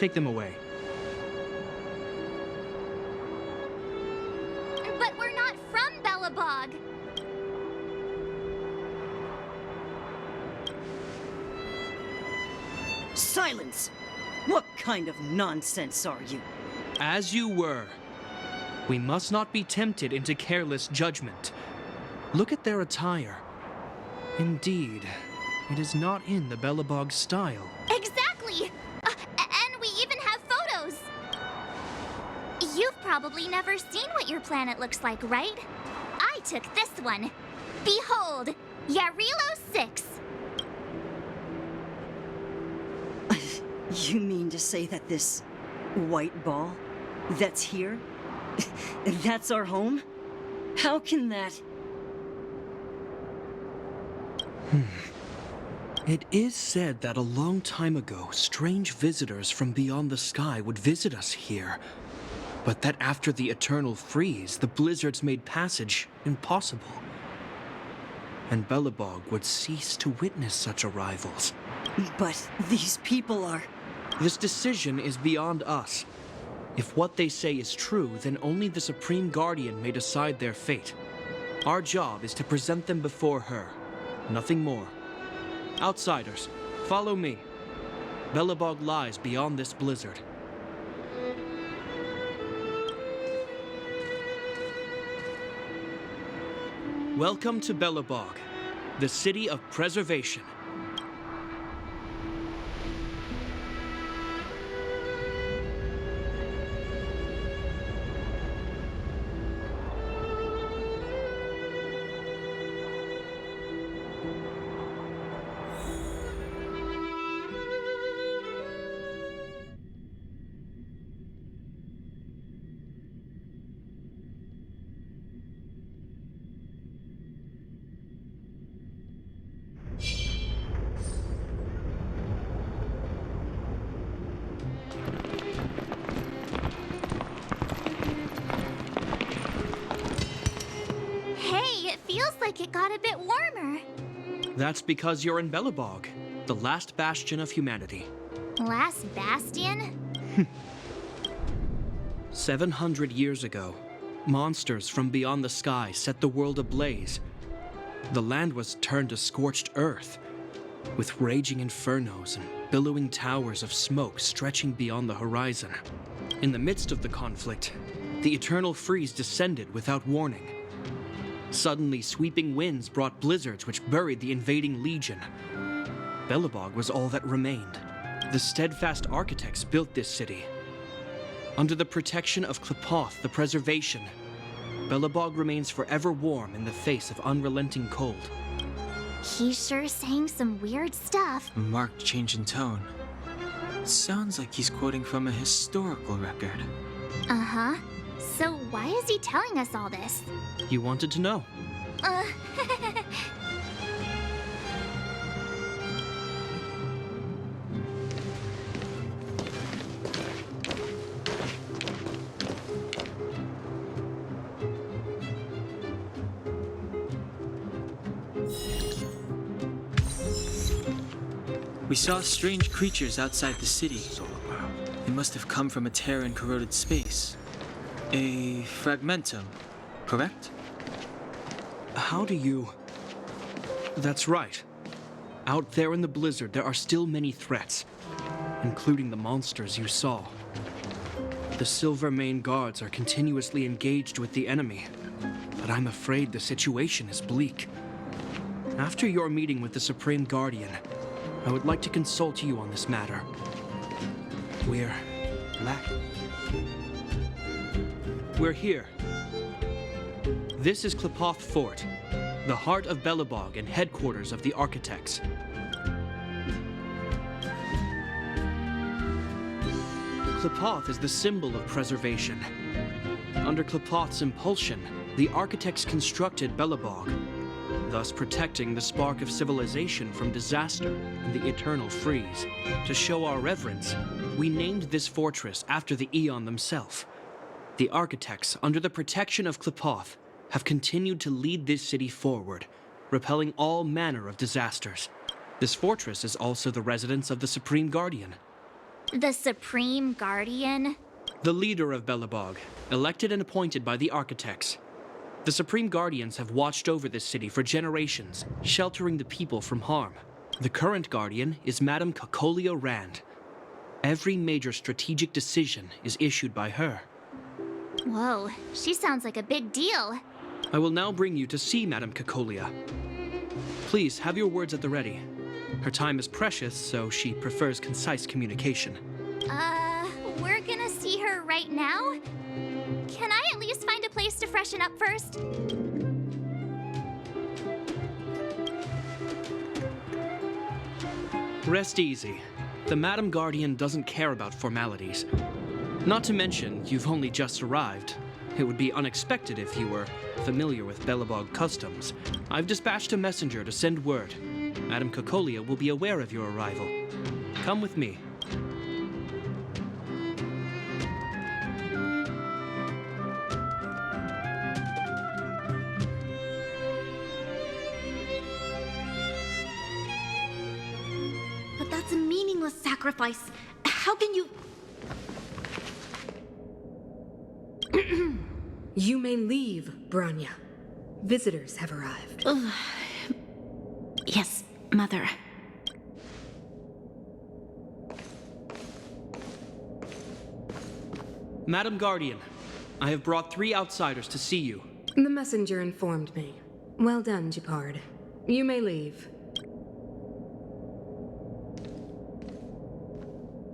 Take them away. But we're not from Belobog. Silence! What kind of nonsense are you? As you were. We must not be tempted into careless judgment. Look at their attire. Indeed, it is not in the Belobog style. Exactly! And we even have photos! You've probably never seen what your planet looks like, right? I took this one. Behold, Yarilo 6. You mean to say that this white ball that's here, that's our home? How can that... It is said that a long time ago, strange visitors from beyond the sky would visit us here. But that after the eternal freeze, the blizzards made passage impossible. And Belobog would cease to witness such arrivals. But these people are... This decision is beyond us. If what they say is true, then only the Supreme Guardian may decide their fate. Our job is to present them before her. Nothing more. Outsiders, follow me. Belobog lies beyond this blizzard. Welcome to Belobog, the city of preservation. Like it got a bit warmer. That's because you're in Belobog, the last bastion of humanity. Last bastion? 700 years ago, monsters from beyond the sky set the world ablaze. The land was turned to scorched earth, with raging infernos and billowing towers of smoke stretching beyond the horizon. In the midst of the conflict, the eternal freeze descended without warning. Suddenly, sweeping winds brought blizzards which buried the invading legion. Belobog was all that remained. The steadfast architects built this city. Under the protection of Qlipoth, the preservation, Belobog remains forever warm in the face of unrelenting cold. He's sure saying some weird stuff. A marked change in tone. Sounds like he's quoting from a historical record. Uh-huh. So why is he telling us all this? You wanted to know. We saw strange creatures outside the city. They must have come from a Terran-corroded space. A fragmentum, correct? How do you... That's right. Out there in the blizzard, there are still many threats, including the monsters you saw. The Silvermane guards are continuously engaged with the enemy, but I'm afraid the situation is bleak. After your meeting with the Supreme Guardian, I would like to consult you on this matter. We're here. This is Qlipoth Fort, the heart of Belobog and headquarters of the Architects. Qlipoth is the symbol of preservation. Under Qlipoth's impulsion, the Architects constructed Belobog, thus protecting the spark of civilization from disaster and the eternal freeze. To show our reverence, we named this fortress after the Aeon themselves. The Architects, under the protection of Qlipoth, have continued to lead this city forward, repelling all manner of disasters. This fortress is also the residence of the Supreme Guardian. The Supreme Guardian? The leader of Belobog, elected and appointed by the architects. The Supreme Guardians have watched over this city for generations, sheltering the people from harm. The current Guardian is Madame Cocolia Rand. Every major strategic decision is issued by her. Whoa, she sounds like a big deal. I will now bring you to see Madame Cocolia. Please have your words at the ready. Her time is precious, so she prefers concise communication. We're gonna see her right now? Can I at least find a place to freshen up first? Rest easy. The Madam Guardian doesn't care about formalities. Not to mention, you've only just arrived. It would be unexpected if you were familiar with Belobog customs. I've dispatched a messenger to send word. Madame Cocolia will be aware of your arrival. Come with me. But that's a meaningless sacrifice. How can you... You may leave, Branya. Visitors have arrived. Yes, Mother. Madam Guardian, I have brought 3 outsiders to see you. The messenger informed me. Well done, Gepard. You may leave.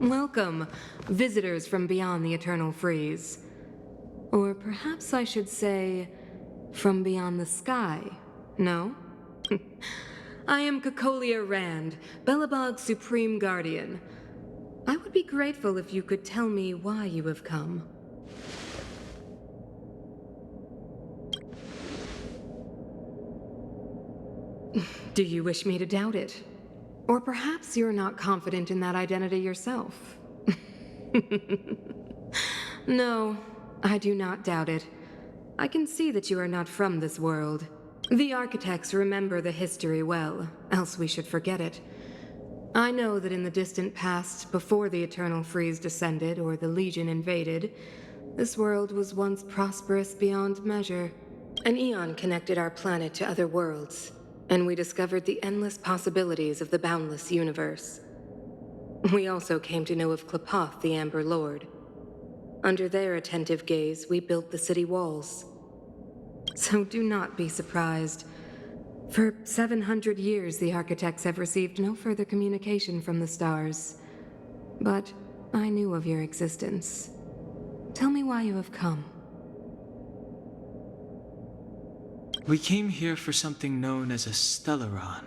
Welcome, visitors from beyond the Eternal Freeze. Or perhaps I should say, from beyond the sky, no? I am Cocolia Rand, Belobog's Supreme Guardian. I would be grateful if you could tell me why you have come. Do you wish me to doubt it? Or perhaps you're not confident in that identity yourself? No, I do not doubt it. I can see that you are not from this world. The architects remember the history well, else we should forget it. I know that in the distant past, before the Eternal Freeze descended or the Legion invaded, this world was once prosperous beyond measure. An eon connected our planet to other worlds, and we discovered the endless possibilities of the boundless universe. We also came to know of Klapoth, the Amber Lord. Under their attentive gaze, we built the city walls. So do not be surprised. For 700 years, the architects have received no further communication from the stars. But I knew of your existence. Tell me why you have come. We came here for something known as a Stellaron.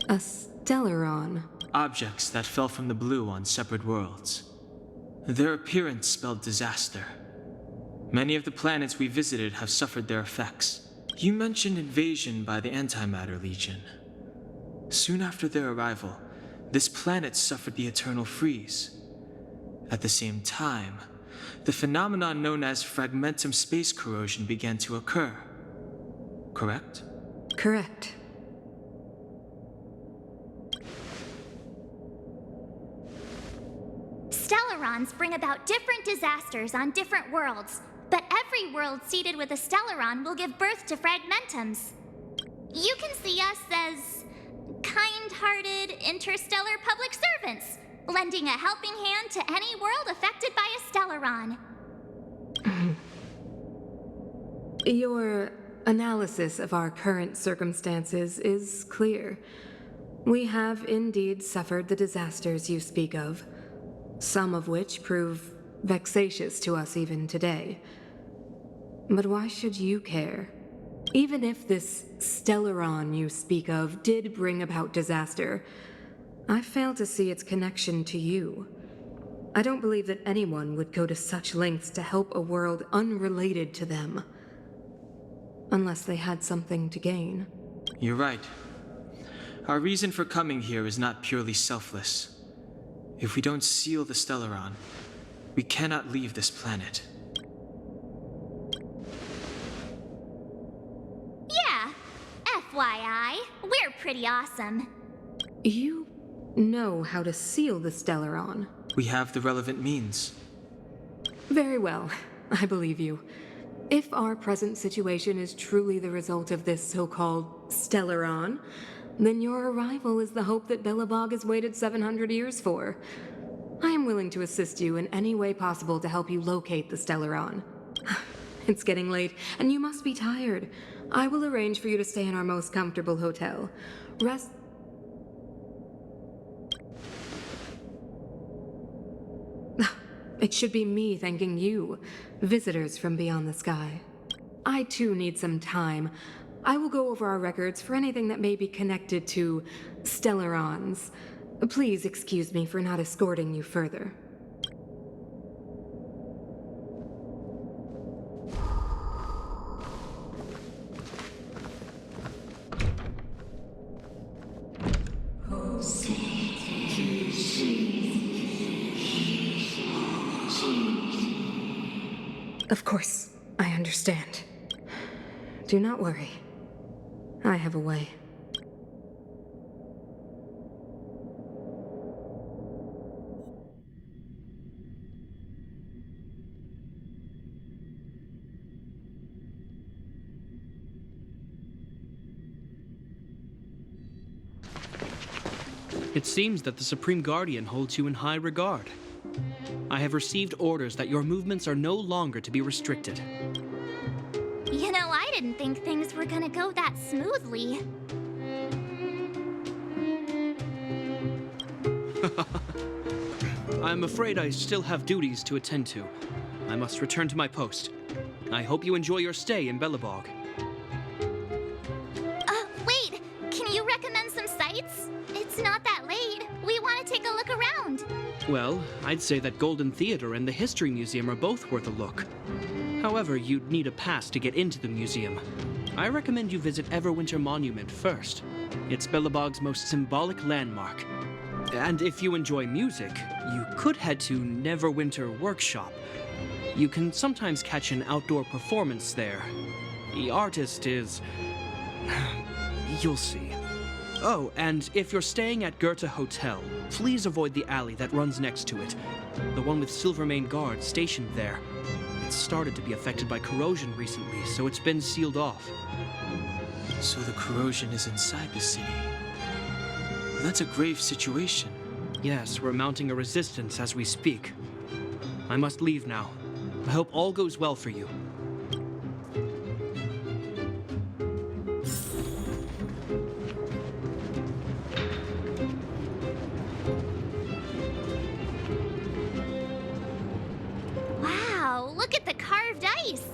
A Stellaron? Objects that fell from the blue on separate worlds. Their appearance spelled disaster. Many of the planets we visited have suffered their effects. You mentioned invasion by the Antimatter Legion. Soon after their arrival, this planet suffered the Eternal Freeze. At the same time, the phenomenon known as fragmentum space corrosion began to occur. Correct? Correct. Stellarons bring about different disasters on different worlds, but every world seeded with a Stellaron will give birth to fragmentums. You can see us as kind-hearted interstellar public servants, lending a helping hand to any world affected by a Stellaron. Your analysis of our current circumstances is clear. We have indeed suffered the disasters you speak of, some of which prove vexatious to us even today. But why should you care? Even if this Stellaron you speak of did bring about disaster, I fail to see its connection to you. I don't believe that anyone would go to such lengths to help a world unrelated to them. Unless they had something to gain. You're right. Our reason for coming here is not purely selfless. If we don't seal the Stellaron, we cannot leave this planet. Yeah, FYI, we're pretty awesome. You know how to seal the Stellaron. We have the relevant means. Very well. I believe you. If our present situation is truly the result of this so-called Stellaron, then your arrival is the hope that Belobog has waited 700 years for. I am willing to assist you in any way possible to help you locate the Stellaron. It's getting late, and you must be tired. I will arrange for you to stay in our most comfortable hotel. Rest... It should be me thanking you, visitors from beyond the sky. I too need some time. I will go over our records for anything that may be connected to Stellarons. Please excuse me for not escorting you further. Of course, I understand. Do not worry. I have a way. It seems that the Supreme Guardian holds you in high regard. I have received orders that your movements are no longer to be restricted. You know, I didn't think things were gonna go that smoothly. I'm afraid I still have duties to attend to. I must return to my post. I hope you enjoy your stay in Belobog. Wait! Can you recommend some sites? It's not that late. We want to take a look around. Well, I'd say that Golden Theater and the History Museum are both worth a look. However, you'd need a pass to get into the museum. I recommend you visit Everwinter Monument first. It's Belobog's most symbolic landmark. And if you enjoy music, you could head to Neverwinter Workshop. You can sometimes catch an outdoor performance there. The artist is... you'll see. Oh, and if you're staying at Goethe Hotel, please avoid the alley that runs next to it. The one with Silvermane guards stationed there. It's started to be affected by corrosion recently, so it's been sealed off. So the corrosion is inside the city. That's a grave situation. Yes, we're mounting a resistance as we speak. I must leave now. I hope all goes well for you. Wow, look at the carved ice.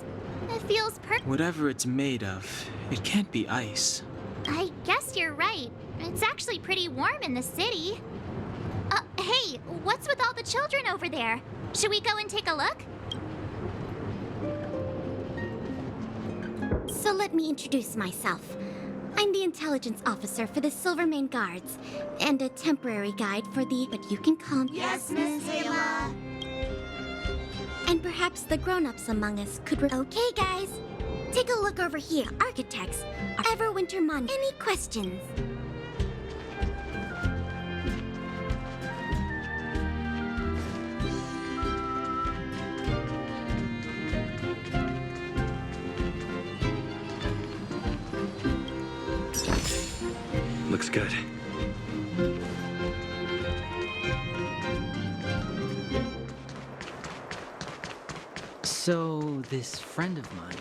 It feels perfect. Whatever it's made of, it can't be ice. I guess you're right. It's actually pretty warm in the city. Hey, what's with all the children over there? Should we go and take a look? So let me introduce myself. I'm the intelligence officer for the Silvermane Guards, and a temporary guide for the... but you can call me... Yes, Miss Hayla. And perhaps the grown-ups among us could... Okay, guys. Take a look over here. Architects. Everwinter Monument. Any questions? Looks good. So, this friend of mine...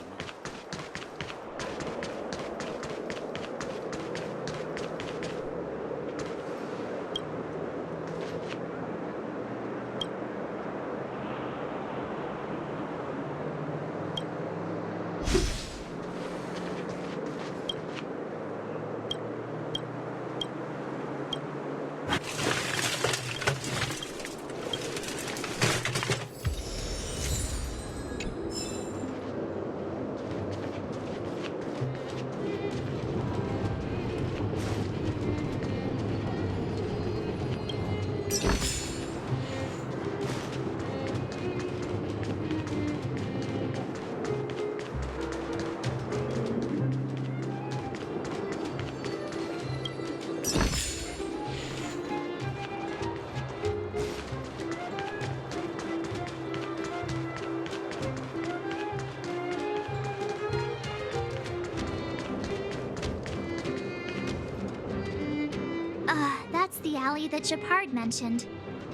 the alley that Japard mentioned.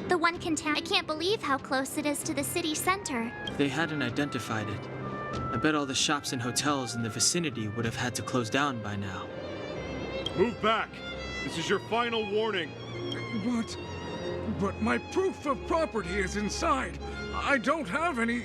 The one I can't believe how close it is to the city center. If they hadn't identified it, I bet all the shops and hotels in the vicinity would have had to close down by now. Move back! This is your final warning. But my proof of property is inside. I don't have any...